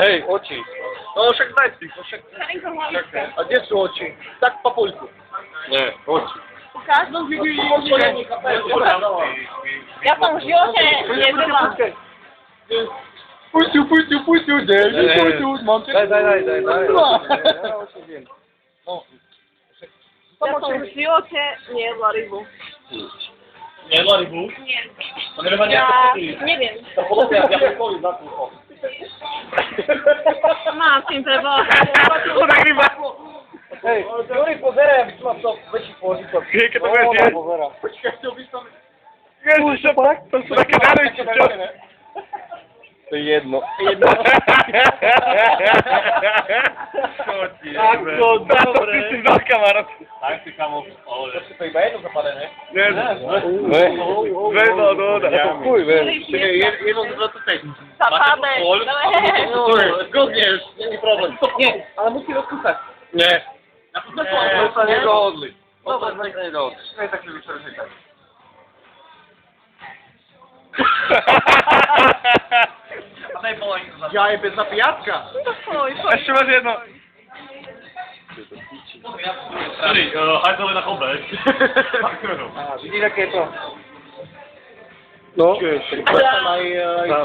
Hej, oči. No však daj si, však. A kde sú oči? Tak papuľku. Nie, oči. Ukáž? Ja som v živote nebyla. Puťu, mám ťa. Daj. No. Ja som v živote nejedla rybu. Nejedla rybu? Nie. To neviem ani Ja ako to je. neviem. To podobne, ja som kvôli zakúchol. Mám tým preboha. Tak ryba. Hej, Juri, pozeraj, aby som mal to väčší požitok. Keď to bude zjesť. Počkaj, chcel by som... Ježiš, to sú také narejči, čo? To je jedno. Ako dobre. Ty si vzal kamarát. Tak si kamo. To si to iba jedno zapadé, ne? Nie, dve dohoda. Kuj, jedno za 25. Zapadne. Zgodnieš, nie je problém. Nie, ale musí rozkúsať. Nie. My sa nedohodli. Dobre, sme sa nedohodli. Nie, tak si vyčerpili tak. Ja je bez napíjatka. Ešte máš jedno. Sorry, hajzali na chobe. Vidíš, aké je to? No. Tam aj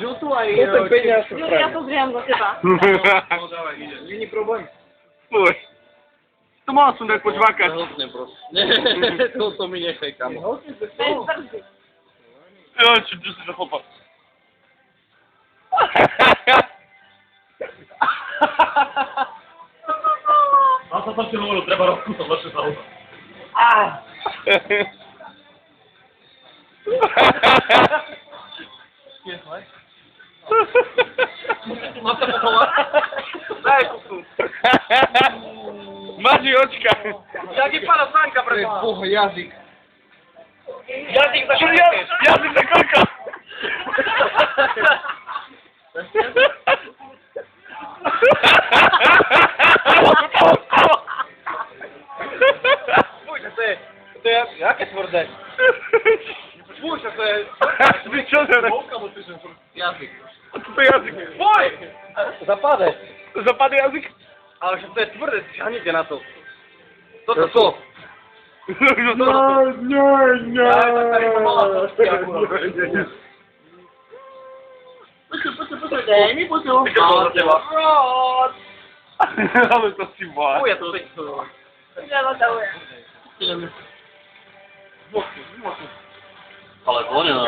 žltú, aj... Ten peniaz sa Ja pozriem do teba. Není problém. Fuj. To mal som tak počvakať. Hĺbne, prosím. To mi nechaj, kamo. Bez brzdy. Jo, čo si to chlopal. A to som ti hovoril, treba rozkúsať, lepšie sa hľadá. Máš sa pochovať? Daj kusu. Máš očka. Jaký pána Sanka pre pána? Boh, jazyk. Jazyk za Čo koľko? jazyk za koľko? Spójrz, to je jaké tvrdé? Spójrz, to je... Ty čo to je? Jazyk. A co to jazyk? Spój! Zapadaj. Zapadł jazyk? Ale že to je tvrdé, ťahnite na to. Toto to. Nie. Daj mi pusu. Ale to si má. Uja to teď. Ja dodałuję. Ale vonia.